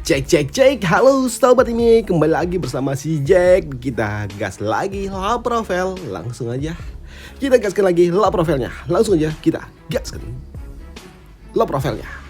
Cek, halo sahabat ini, kembali lagi bersama si Jack. Kita gas lagi lah profil, langsung aja kita gaskan lagi lah profilnya. Langsung aja kita gaskan lah profilnya.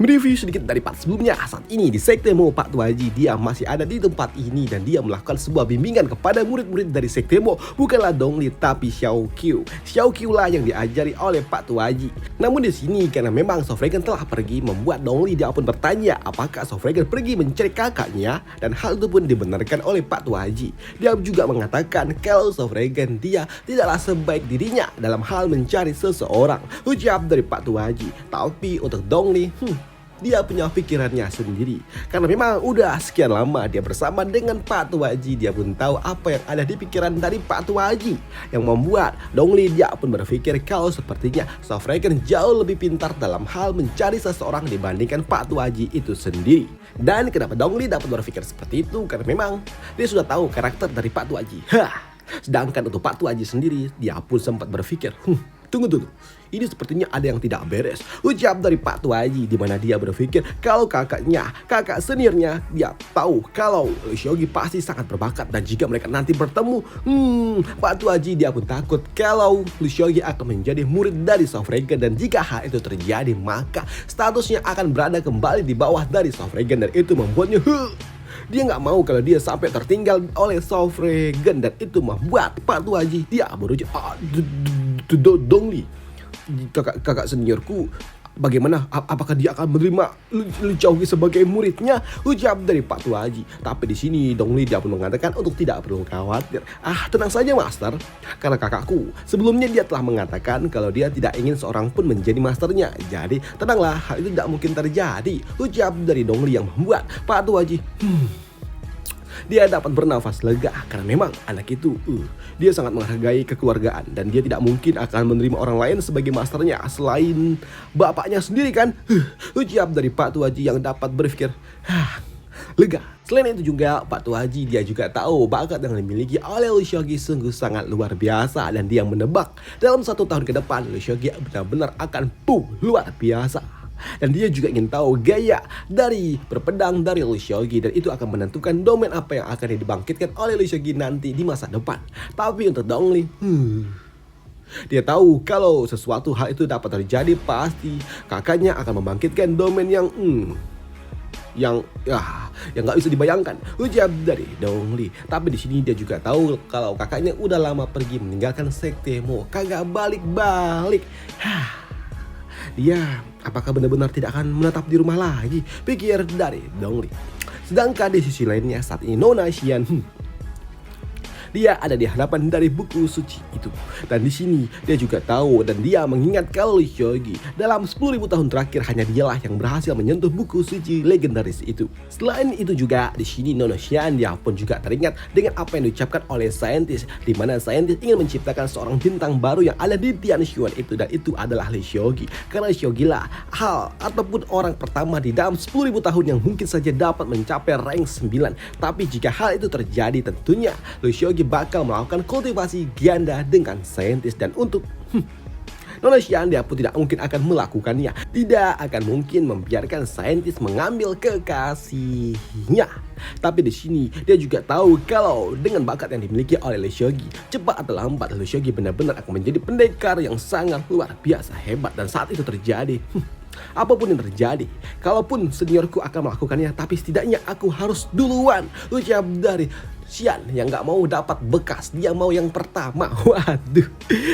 Mereview sedikit dari part sebelumnya. Saat ini di Sektemo, Pak Tuaji dia masih ada di tempat ini dan dia melakukan sebuah bimbingan kepada murid-murid dari Sektemo. Bukanlah Dongli tapi Xiao Qiu. Xiao Qiu lah yang diajari oleh Pak Tuaji. Namun di sini karena memang Sofragan telah pergi, membuat Dongli dia pun bertanya apakah Sofragan pergi mencari kakaknya, dan hal itu pun dibenarkan oleh Pak Tuaji. Dia juga mengatakan kalau Sofragan dia tidaklah sebaik dirinya dalam hal mencari seseorang. Ucap dari Pak Tuaji. Tapi untuk Dongli, dia punya pikirannya sendiri. Karena memang udah sekian lama dia bersama dengan Pak Tuaji, dia pun tahu apa yang ada di pikiran dari Pak Tuaji, yang membuat Dongli dia pun berpikir kalau sepertinya Sofragan jauh lebih pintar dalam hal mencari seseorang dibandingkan Pak Tuaji itu sendiri. Dan kenapa Dongli dapat berpikir seperti itu? Karena memang dia sudah tahu karakter dari Pak Tuaji. Sedangkan untuk Pak Tuaji sendiri, dia pun sempat berpikir, tunggu dulu, ini sepertinya ada yang tidak beres. Ucap dari Pak Tuaji, di mana dia berpikir kalau kakak seniornya, dia tahu kalau Xiaogi pasti sangat berbakat, dan jika mereka nanti bertemu, Pak Tuaji dia pun takut kalau Xiaogi akan menjadi murid dari Sofragan, dan jika hal itu terjadi maka statusnya akan berada kembali di bawah dari Sofragan, dan itu membuatnya dia nggak mau kalau dia sampai tertinggal oleh Sofragan, dan itu membuat Pak Tuaji dia berucap, Dongli, kakak seniorku, bagaimana? Apakah dia akan menerima Xiaogi sebagai muridnya? Ucap dari Pak Tuaji. Tapi di sini Dongli dia pun mengatakan untuk tidak perlu khawatir. Tenang saja master, karena kakakku sebelumnya dia telah mengatakan kalau dia tidak ingin seorang pun menjadi masternya. Jadi tenanglah, hal itu tidak mungkin terjadi. Ucap dari Dongli yang membuat Pak Tuaji dia dapat bernafas lega, karena memang anak itu dia sangat menghargai kekeluargaan, dan dia tidak mungkin akan menerima orang lain sebagai masternya selain bapaknya sendiri kan. Ucap dari Pak Tuaji yang dapat berpikir lega. Selain itu juga Pak Tuaji dia juga tahu bakat yang dimiliki oleh Xiaogi sungguh sangat luar biasa, dan dia menebak dalam 1 tahun ke depan Xiaogi benar-benar akan luar biasa. Dan dia juga ingin tahu gaya dari berpedang dari Xiaogi, dan itu akan menentukan domain apa yang akan dibangkitkan oleh Xiaogi nanti di masa depan. Tapi untuk Dongli, dia tahu kalau sesuatu hal itu dapat terjadi, pasti kakaknya akan membangkitkan domain yang nggak bisa dibayangkan. Ucap dari Dongli. Tapi di sini dia juga tahu kalau kakaknya udah lama pergi meninggalkan Sektemo, kagak balik-balik. Dia apakah benar-benar tidak akan menetap di rumah lagi? Pikir dari Dongli. Sedangkan di sisi lainnya saat ini Nona Xian, dia ada di hadapan dari buku suci itu. Dan di sini dia juga tahu, dan dia mengingat kalau Xiaogi dalam 10.000 tahun terakhir hanya dialah yang berhasil menyentuh buku suci legendaris itu. Selain itu juga di sini Nona Xian dia pun juga teringat dengan apa yang diucapkan oleh saintis, di mana saintis ingin menciptakan seorang bintang baru yang ada di Tianshuan itu, dan itu adalah Xiaogi. Karena Xiaogi lah hal ataupun orang pertama di dalam 10.000 tahun yang mungkin saja dapat mencapai rank 9. Tapi jika hal itu terjadi, tentunya Xiaogi bakal melakukan kultivasi ganda dengan saintis, dan untuk Nona Xian dia pun tidak mungkin akan melakukannya. Tidak akan mungkin membiarkan saintis mengambil kekasihnya. Tapi di sini dia juga tahu kalau dengan bakat yang dimiliki oleh Xiaogi, cepat atau lambat Xiaogi benar-benar akan menjadi pendekar yang sangat luar biasa hebat. Dan saat itu terjadi, apapun yang terjadi, kalaupun seniorku akan melakukannya, tapi setidaknya aku harus duluan. Ucap dari Xian yang nggak mau dapat bekas, dia mau yang pertama. Waduh.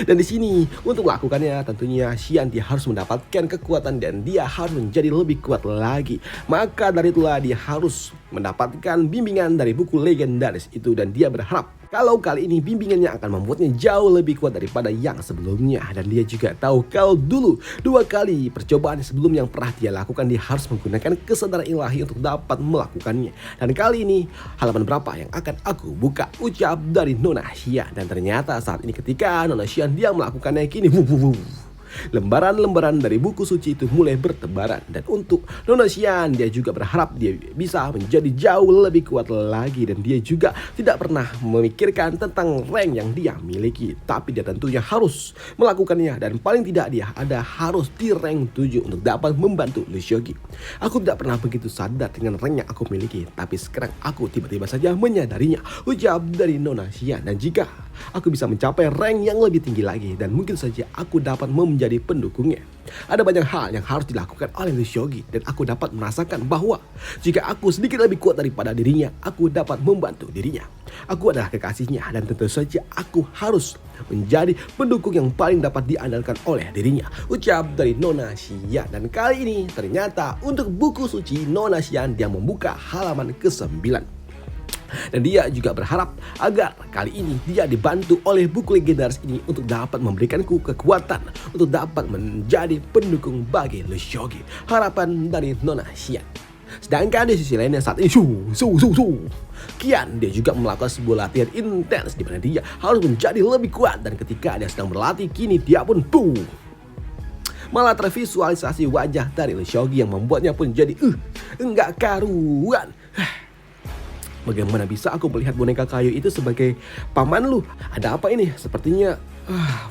Dan di sini untuk melakukannya tentunya Xian dia harus mendapatkan kekuatan, dan dia harus menjadi lebih kuat lagi. Maka dari itulah dia harus mendapatkan bimbingan dari buku legendaris itu, dan dia berharap kalau kali ini bimbingannya akan membuatnya jauh lebih kuat daripada yang sebelumnya. Dan dia juga tahu kalau dulu 2 kali percobaan sebelum yang pernah dia lakukan, dia harus menggunakan kesadaran ilahi untuk dapat melakukannya. Dan kali ini halaman berapa yang akan aku buka? Ucap dari Nona Xian. Dan ternyata saat ini ketika Nona Xian dia melakukannya kini Lembaran-lembaran dari buku suci itu mulai bertebaran. Dan untuk Nona Xian, dia juga berharap dia bisa menjadi jauh lebih kuat lagi. Dan dia juga tidak pernah memikirkan tentang rank yang dia miliki. Tapi dia tentunya harus melakukannya. Dan paling tidak dia harus di rank 7 untuk dapat membantu Lee Seokgi. Aku tidak pernah begitu sadar dengan rank yang aku miliki. Tapi sekarang aku tiba-tiba saja menyadarinya, ucap dari Nona Xian. Dan jika aku bisa mencapai rank yang lebih tinggi lagi, dan mungkin saja aku dapat menjadi pendukungnya. Ada banyak hal yang harus dilakukan oleh Lee Seokgi, dan aku dapat merasakan bahwa jika aku sedikit lebih kuat daripada dirinya, aku dapat membantu dirinya. Aku adalah kekasihnya, dan tentu saja aku harus menjadi pendukung yang paling dapat diandalkan oleh dirinya, ucap dari Nona Xian. Dan kali ini ternyata untuk buku suci Nona Xian dia membuka halaman ke-9. Dan dia juga berharap agar kali ini dia dibantu oleh buku legendaris ini untuk dapat memberikanku kekuatan untuk dapat menjadi pendukung bagi Lee Seokgi. Harapan dari Nona Xian. Sedangkan di sisi lainnya saat ini Kian dia juga melakukan sebuah latihan intens di mana dia harus menjadi lebih kuat, dan ketika dia sedang berlatih kini dia pun malah tervisualisasi wajah dari Lee Seokgi yang membuatnya pun jadi enggak karuan. Bagaimana bisa aku melihat boneka kayu itu sebagai paman lu? Ada apa ini? Sepertinya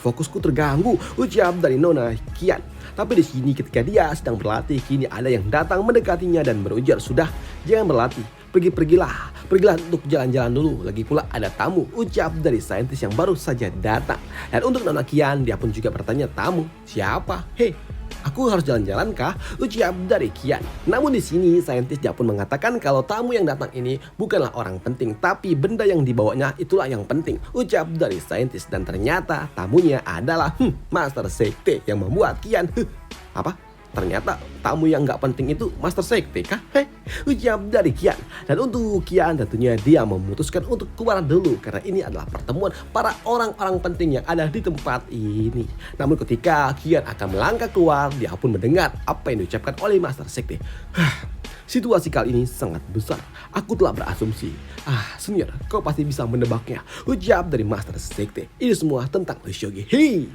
fokusku terganggu, ucap dari Nona Xian. Tapi di sini ketika dia sedang berlatih, kini ada yang datang mendekatinya dan berujar, sudah, jangan berlatih. Pergilah untuk jalan-jalan dulu. Lagi pula ada tamu, ucap dari saintis yang baru saja datang. Dan untuk Nona Xian, dia pun juga bertanya, tamu? Siapa? Hei, aku harus jalan-jalan kah? Ucap dari Kian. Namun di sini saintis dia pun mengatakan kalau tamu yang datang ini bukanlah orang penting, tapi benda yang dibawanya itulah yang penting, ucap dari saintis. Dan ternyata tamunya adalah Master Sekte yang membuat Kian apa? Ternyata tamu yang nggak penting itu Master Sekte kah? Ucap dari Kian. Dan untuk Kian tentunya dia memutuskan untuk keluar dulu karena ini adalah pertemuan para orang-orang penting yang ada di tempat ini. Namun ketika Kian akan melangkah keluar, dia pun mendengar apa yang diucapkan oleh Master Sekte. Situasi kali ini sangat besar. Aku telah berasumsi. Senior, kau pasti bisa menebaknya, ucap dari Master Sekte. Ini semua tentang Lee Seokgi. Hei!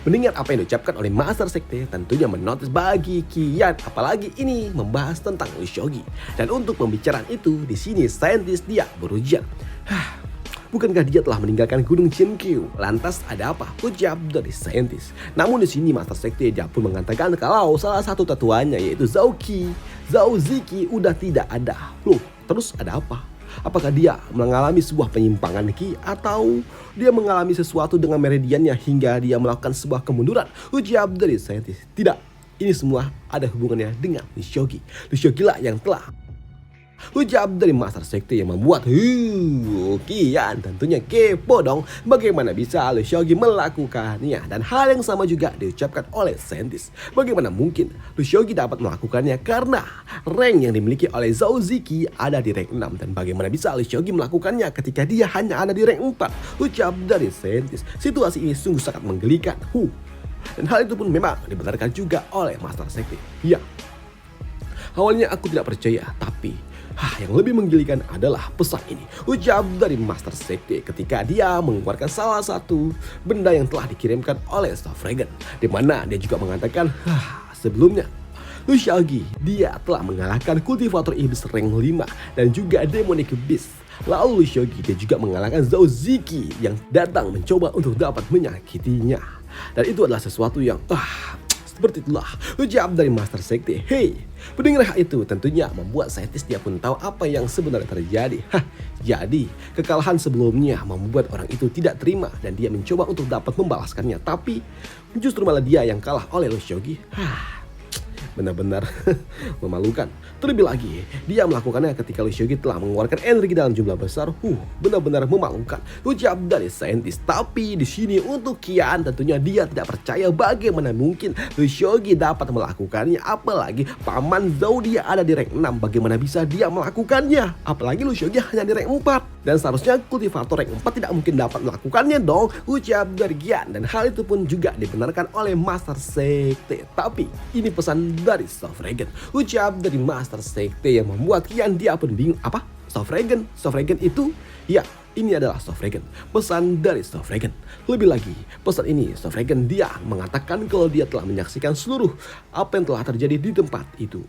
Mendengar apa yang diucapkan oleh Master Sekte, tentunya menotis bagi Kian, apalagi ini membahas tentang Lee Seokgi. Dan untuk pembicaraan itu, di sini saintis dia berujar, bukankah dia telah meninggalkan Gunung Cheonkyu? Lantas ada apa? Ucap dari saintis. Namun di sini Master Sekte dia pun mengatakan kalau salah satu tetuanya yaitu Zhao Ziki udah tidak ada. Loh, terus ada apa? Apakah dia mengalami sebuah penyimpangan Ki, atau dia mengalami sesuatu dengan meridiannya hingga dia melakukan sebuah kemunduran? Ucap dari saintis. Tidak, ini semua ada hubungannya dengan Lee Seokgi. Lee Seokgi lah yang telah, ucap dari Master Sekte yang membuat Kian tentunya kepo dong bagaimana bisa Lee Seokgi melakukannya. Dan hal yang sama juga diucapkan oleh saintis. Bagaimana mungkin Lee Seokgi dapat melakukannya karena rank yang dimiliki oleh Zhao Ziki ada di rank 6. Dan bagaimana bisa Lee Seokgi melakukannya ketika dia hanya ada di rank 4? Ucap dari saintis. Situasi ini sungguh sangat menggelikan. Dan hal itu pun memang dibenarkan juga oleh Master Sekte. Ya, awalnya aku tidak percaya, tapi yang lebih menggelikan adalah pesan ini, ucap dari Master Sekte ketika dia mengeluarkan salah satu benda yang telah dikirimkan oleh Staff Dragon, di mana dia juga mengatakan sebelumnya Lee Seokgi dia telah mengalahkan kultivator iblis rank 5 dan juga demonic beast. Lalu Lee Seokgi dia juga mengalahkan Zhao Ziki yang datang mencoba untuk dapat menyakitinya. Dan itu adalah sesuatu yang seperti itulah ucap dari Master Sekte. Hei, mendengar hal itu tentunya membuat saintis dia pun tahu apa yang sebenarnya terjadi. Jadi kekalahan sebelumnya membuat orang itu tidak terima dan dia mencoba untuk dapat membalaskannya, tapi justru malah dia yang kalah oleh Lee Seokgi. Benar-benar memalukan. Terlebih lagi, dia melakukannya ketika Lee Seokgi telah mengeluarkan energi dalam jumlah besar. Benar-benar memalukan, ucap dari saintis. Tapi di sini untuk Kian tentunya dia tidak percaya bagaimana mungkin Lee Seokgi dapat melakukannya. Apalagi paman Zhao dia ada di rank 6. Bagaimana bisa dia melakukannya? Apalagi Lee Seokgi hanya di rank 4. Dan seharusnya kultivator rank 4 tidak mungkin dapat melakukannya dong, ucap dari Kian. Dan hal itu pun juga dibenarkan oleh Master Sekte. Tapi ini pesan dari Staff Dragon, ucap dari Master Sekte yang membuat Kian dia pun bingung. Apa? Staff Dragon itu? Ya, ini adalah Sofragen, pesan dari Sofragen. Lebih lagi, pesan ini Sofragen dia mengatakan kalau dia telah menyaksikan seluruh apa yang telah terjadi di tempat itu.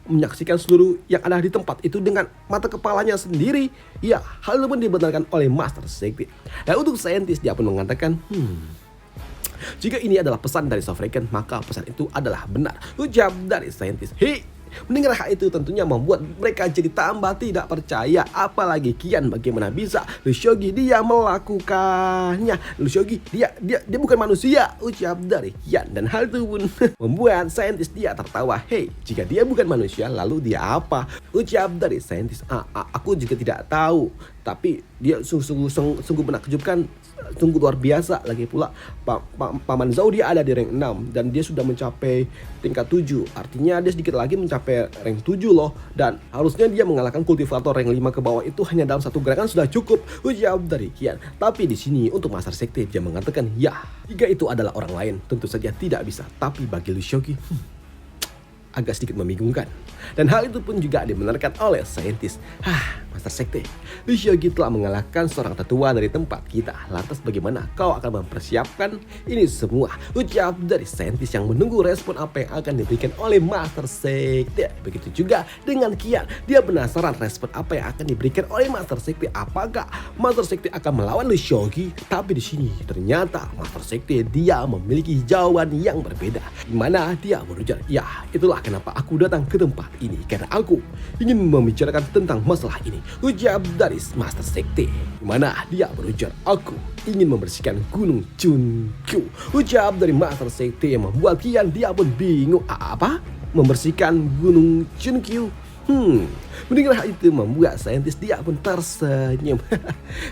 Menyaksikan seluruh yang ada di tempat itu dengan mata kepalanya sendiri. Ya, hal itu pun dibenarkan oleh Master Sekti. Dan untuk saintis dia pun mengatakan, jika ini adalah pesan dari Sofragen, maka pesan itu adalah benar. Ucap dari saintis. Mendengar hal itu tentunya membuat mereka jadi tambah tidak percaya. Apalagi Kian bagaimana bisa Lushogi dia melakukannya. Lushogi dia bukan manusia, ucap dari Kian. Dan hal itu pun membuat saintis dia tertawa. Jika dia bukan manusia lalu dia apa? Ucap dari saintis. Aku juga tidak tahu. Tapi dia sungguh menakjubkan, sungguh luar biasa. Lagi pula Paman Zhao dia ada di rank 6 dan dia sudah mencapai tingkat 7. Artinya dia sedikit lagi mencapai rank 7 loh. Dan harusnya dia mengalahkan kultivator rank 5 ke bawah itu hanya dalam satu gerakan sudah cukup, ucap dari Kian. Tapi di sini untuk Master Sekti dia mengatakan, ya, jika itu adalah orang lain tentu saja tidak bisa. Tapi bagi Lushogi agak sedikit membingungkan. Dan hal itu pun juga dibenarkan oleh saintis. Master Sekti, Lushogi telah mengalahkan seorang tetua dari tempat kita. Lantas bagaimana kau akan mempersiapkan ini semua? Ucap dari saintis yang menunggu respon apa yang akan diberikan oleh Master Sekti. Begitu juga dengan Kian. Dia penasaran respon apa yang akan diberikan oleh Master Sekti. Apakah Master Sekti akan melawan Lushogi? Tapi di sini ternyata Master Sekti dia memiliki jawaban yang berbeda. Di mana dia berujar, ya, itulah kenapa aku datang ke tempat ini, karena aku ingin membicarakan tentang masalah ini. Ucap dari Master Sekti, di mana dia berujar, aku ingin membersihkan Gunung Chunkyu. Ucap dari Master Sekti yang membuat Kian dia pun bingung. Apa? Membersihkan Gunung Chunkyu? Mendengar hal itu membuat saintis dia pun tersenyum.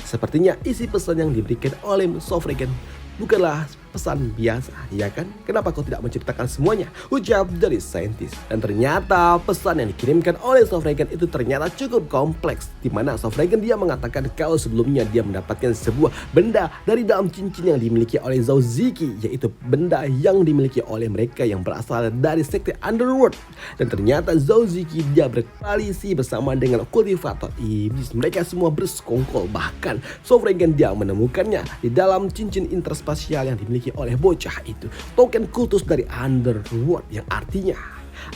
Sepertinya isi pesan yang diberikan oleh Sofragen bukanlah pesan biasa, ya kan? Kenapa kau tidak menceritakan semuanya? Ucap dari saintis. Dan ternyata pesan yang dikirimkan oleh Sofragen itu ternyata cukup kompleks. Di mana Sofragen dia mengatakan kalau sebelumnya dia mendapatkan sebuah benda dari dalam cincin yang dimiliki oleh Zhao Ziki, yaitu benda yang dimiliki oleh mereka yang berasal dari sekte Underworld. Dan ternyata Zhao Ziki dia berkoalisi bersama dengan kultivator iblis. Mereka semua bersekongkol. Bahkan Sofragen dia menemukannya di dalam cincin interspasial yang dimiliki oleh bocah itu, token kultus dari Underworld, yang artinya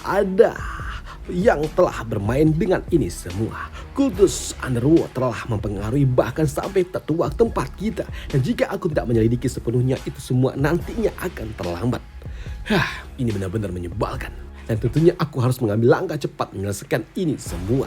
ada yang telah bermain dengan ini semua. Kultus Underworld telah mempengaruhi bahkan sampai tetua tempat kita. Dan jika aku tidak menyelidiki sepenuhnya itu semua, nantinya akan terlambat. Ini benar-benar menyebalkan. Dan tentunya aku harus mengambil langkah cepat menyelesaikan ini semua.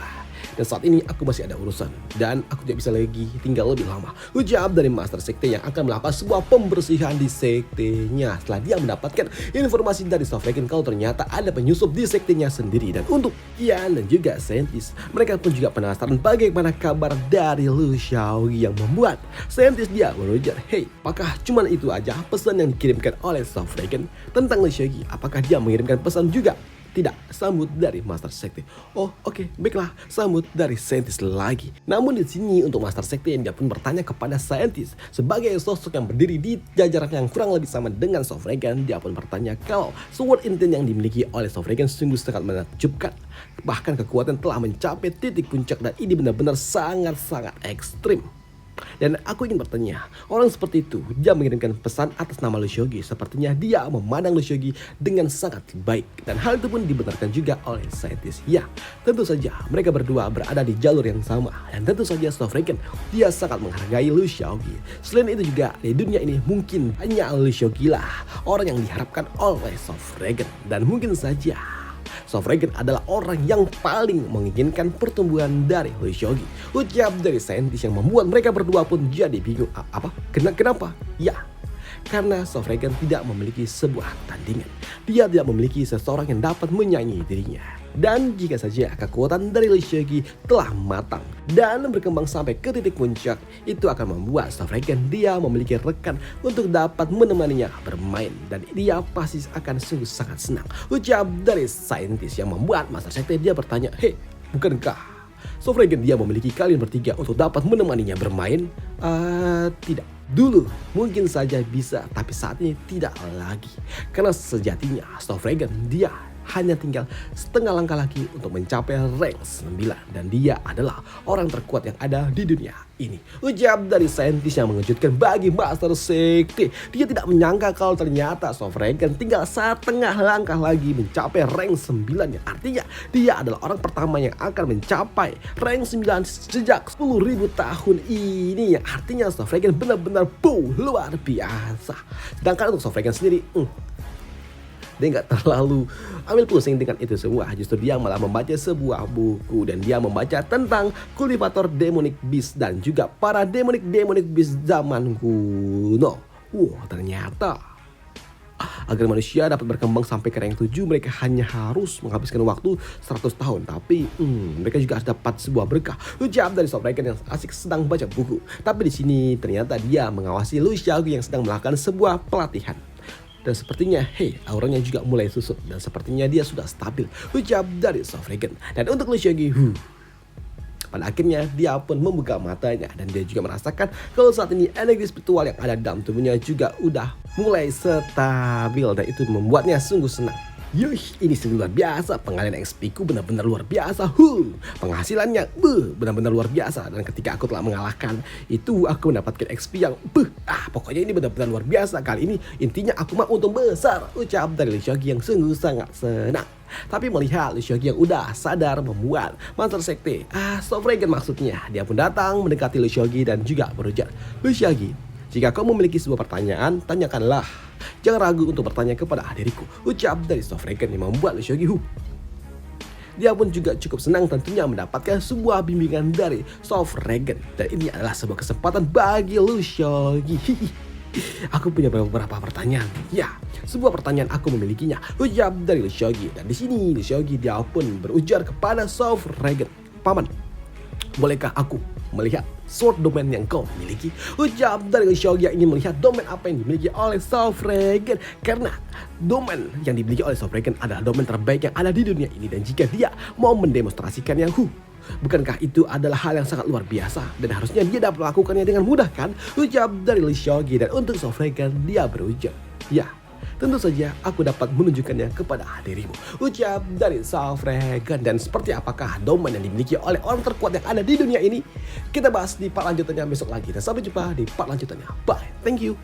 Dan saat ini aku masih ada urusan dan aku tidak bisa lagi tinggal lebih lama. Ucap dari Master Sekti yang akan melakukan sebuah pembersihan di sektenya setelah dia mendapatkan informasi dari Sofragen kalau ternyata ada penyusup di sektenya sendiri. Dan untuk Kian dan juga saintis, mereka pun juga penasaran bagaimana kabar dari Lushogi yang membuat saintis dia berujar, apakah cuma itu aja pesan yang dikirimkan oleh Sofragen tentang Lushogi? Apakah dia mengirimkan pesan juga? Tidak, sambut dari Master Sekti. Oke, baiklah, sambut dari saintis lagi. Namun di sini untuk Master Sekti dia pun bertanya kepada saintis sebagai sosok yang berdiri di jajaran yang kurang lebih sama dengan Sofragen. Dia pun bertanya kalau Sword Intent yang dimiliki oleh Sofragen sungguh sangat menakjubkan. Bahkan kekuatan telah mencapai titik puncak dan ini benar-benar sangat-sangat ekstrim. Dan aku ingin bertanya, orang seperti itu dia mengirimkan pesan atas nama Lushogi. Sepertinya dia memandang Lushogi dengan sangat baik. Dan hal itu pun dibenarkan juga oleh saintis. Ya, tentu saja mereka berdua berada di jalur yang sama. Dan tentu saja Sofragen dia sangat menghargai Lushogi. Selain itu juga di dunia ini mungkin hanya Lushogi lah orang yang diharapkan oleh Sofragen. Dan mungkin saja Sofragen adalah orang yang paling menginginkan pertumbuhan dari Lushogi. Ucap dari saintis yang membuat mereka berdua pun jadi bingung. Kenapa? Ya, karena Sofragen tidak memiliki sebuah tandingan. Dia tidak memiliki seseorang yang dapat menyaingi dirinya. Dan jika saja kekuatan dari Lushogi telah matang dan berkembang sampai ke titik puncak, itu akan membuat Sofragen dia memiliki rekan untuk dapat menemaninya bermain. Dan dia pasti akan sungguh sangat senang. Ucap dari saintis yang membuat Master Sekti dia bertanya, bukankah Sofragen dia memiliki kalian bertiga untuk dapat menemaninya bermain? Tidak. Dulu mungkin saja bisa, tapi saat ini tidak lagi. Karena sejatinya Sofragen dia hanya tinggal setengah langkah lagi untuk mencapai rank 9 dan dia adalah orang terkuat yang ada di dunia ini. Ucap dari saintis yang mengejutkan bagi Master Sekte. Dia tidak menyangka kalau ternyata Sofragan tinggal setengah langkah lagi mencapai rank 9, yang artinya dia adalah orang pertama yang akan mencapai rank 9 sejak 10.000 tahun ini, yang artinya Sofragan benar-benar luar biasa. Sedangkan untuk Sofragan sendiri, dia nggak terlalu ambil pusing dengan itu semua. Justru dia malah membaca sebuah buku dan dia membaca tentang kultivator demonic beast dan juga para demonic beast zaman kuno. Ternyata agar manusia dapat berkembang sampai ke rank 7, mereka hanya harus menghabiskan waktu 100 tahun. Tapi mereka juga harus dapat sebuah berkah. Ucap dari Sofragan yang asik sedang baca buku. Tapi di sini ternyata dia mengawasi Lu Xiaoqi yang sedang melakukan sebuah pelatihan. Dan sepertinya auranya juga mulai susut dan sepertinya dia sudah stabil. Ucap dari Sofragan. Dan untuk Lu Xiaoqi, pada akhirnya dia pun membuka matanya dan dia juga merasakan kalau saat ini energi spiritual yang ada dalam tubuhnya juga udah mulai stabil dan itu membuatnya sungguh senang. Ini sungguh luar biasa, pengalian XP ku benar-benar luar biasa. Penghasilannya benar-benar luar biasa, dan ketika aku telah mengalahkan itu aku mendapatkan XP yang pokoknya ini benar-benar luar biasa. Kali ini intinya aku mau untung besar. Ucap dari Lu Xiaoqi yang sungguh sangat senang. Tapi melihat Lu Xiaoqi yang udah sadar membuat Master Sekte, Sofragan maksudnya, dia pun datang mendekati Lu Xiaoqi dan juga berujar, Lu Xiaoqi, jika kau memiliki sebuah pertanyaan, tanyakanlah. Jangan ragu untuk bertanya kepada diriku. Ucap dari Sofragan yang membuat Lu Xiaoqi dia pun juga cukup senang tentunya mendapatkan sebuah bimbingan dari Sofragan. Dan ini adalah sebuah kesempatan bagi Lu Xiaoqi. Aku punya beberapa pertanyaan. Sebuah pertanyaan aku memilikinya. Ucap dari Lu Xiaoqi. Dan di sini Lu Xiaoqi dia pun berujar kepada Sofragan, Paman, bolehkah aku melihat sword domain yang kau miliki? Ucap dari Lu Xiaoqi yang ingin melihat domain apa yang dimiliki oleh Sofragan, karena domain yang dimiliki oleh Sofragan adalah domain terbaik yang ada di dunia ini, dan jika dia mau mendemonstrasikannya, bukankah itu adalah hal yang sangat luar biasa dan harusnya dia dapat melakukannya dengan mudah, kan? Ucap dari Lu Xiaoqi. Dan untuk Sofragan dia berujar, tentu saja aku dapat menunjukkannya kepada dirimu. Ucap dari Sofragan. Dan seperti apakah domain yang dimiliki oleh orang terkuat yang ada di dunia ini? Kita bahas di part lanjutannya besok lagi. Dan sampai jumpa di part lanjutannya. Bye. Thank you.